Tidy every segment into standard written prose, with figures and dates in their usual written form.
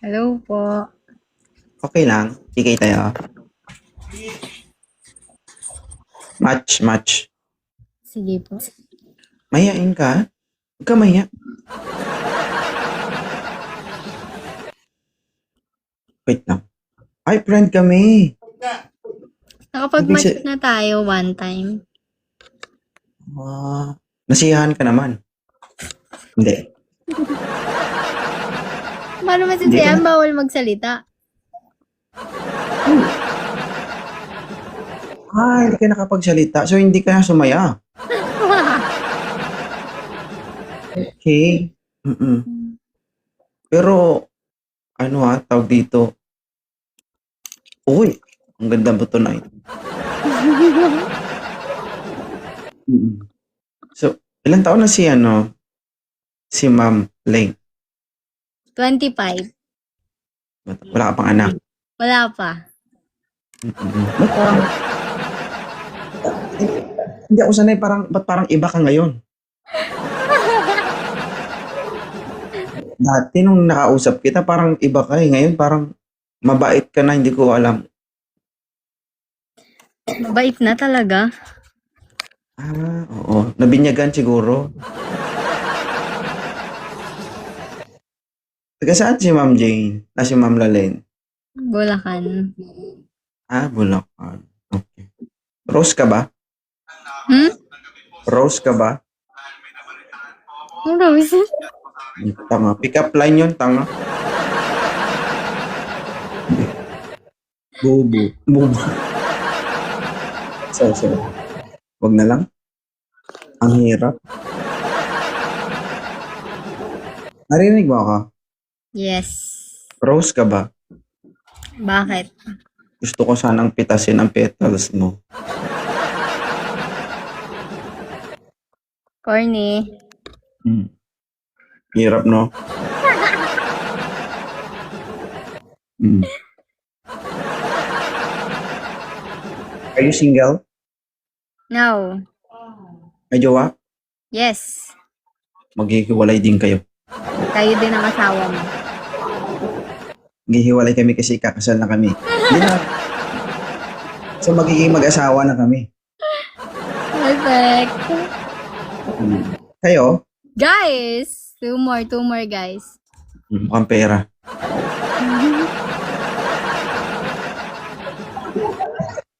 Hello po. Okay lang. Sige tayo. Match. Sige po. Mayain ka? Huwag ka maya. Wait lang. Ay, friend kami. Nakapag-match na tayo one time. Nasiyahan ka naman. Hindi. Paano Hindi ka masisiyahan? na. Bawal magsalita. Hindi ka nakapagsalita. So, hindi ka na sumaya. Okay. Mm-mm. Pero, tawag dito. Uy, ang ganda mo tonight. Mm-mm. So, ilang taon na si Ma'am Lane? 25. Wala ka pang anak. Wala pa. Ba't parang, hindi ako sanay, ba't parang iba ka ngayon? Dati nung nakausap kita, parang iba ka eh. Ngayon, parang mabait ka na, hindi ko alam. Mabait na talaga. Oo. Nabinyagan siguro. Taga saan si Ma'am Jane? Si Ma'am Lalen? Bulacan. Bulacan. Okay. Rose ka ba? Hmm? Rose ka ba? Ang rose. Tanga. Pick up line yun, tanga. Bubu. So. Wag na lang. Ang hirap. Narinig mo ako? Yes. Rose ka ba? Bakit? Gusto ko sanang pitasin ang petals mo. Corny. Hirap, no? Are you single? No. May jowa? Yes. Maghihiwalay din kayo. Kayo din ang asawa mo. Maghihiwalay kami kasi kakasal na kami. Hindi na. So magiging mag-asawa na kami. Perfect. Kayo? Guys! Two more guys. Mukhang pera.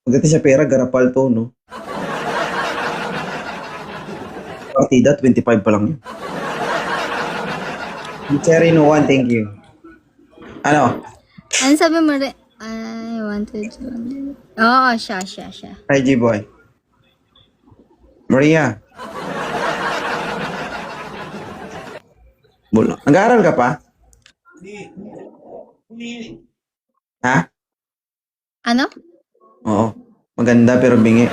Pagdating sa pera, garapal to, no? Partida, 25 pa lang yun. Cherry, no one, thank you. Ano? Ano sabi mo rin? I wanted to... Oo, siya. Hi, G-Boy. Maria. Nag-aaral ka pa? Ha? Ano? Oo. Maganda pero bingi.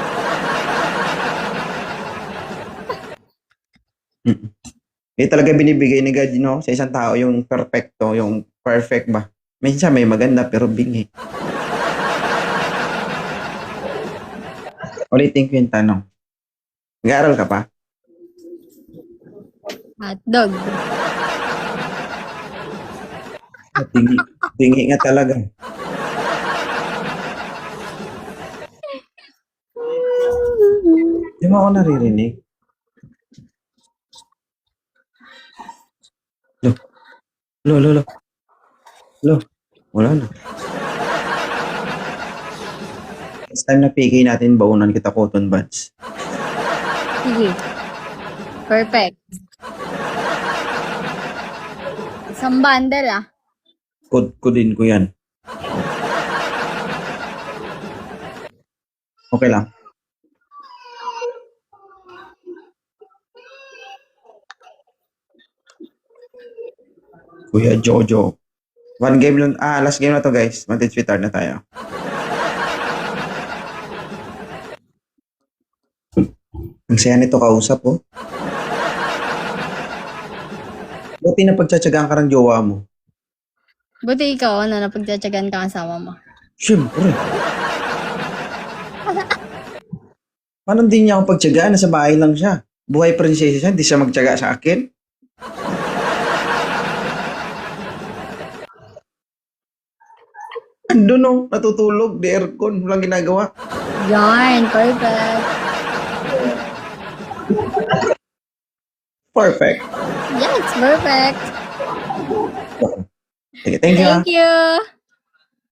Talaga binibigay ni God, sa isang tao yung perfecto, yung perfect ba? Minsan may maganda pero bingi. Ulitin ko yung tanong. Nag-aaral ka pa? Hotdog. Bingi nga talaga. Di mo ako naririnig? Lo. Wala na. Next time na PK natin, baunan kita cotton buds. Sige. Perfect. Isang bundle Kudin ko yan. Okay lang. Kuya Jojo. One game lang. Last game na to guys. Vantage retard na tayo. Ang saya nito kausap, oh. Buti na pagtsatsagaan ka ng jowa mo. Buti ikaw, napagtsatsagan ka ang asawa mo. Siyempre. Paano hindi niya ako pagtsagaan? Nasa bahay lang siya. Buhay prinsesa siya, hindi siya magtsaga sa akin. Ando no, natutulog, di aircon, walang ginagawa. Yarn, perfect. Perfect. Yes, perfect. Sige, thank you. Thank you.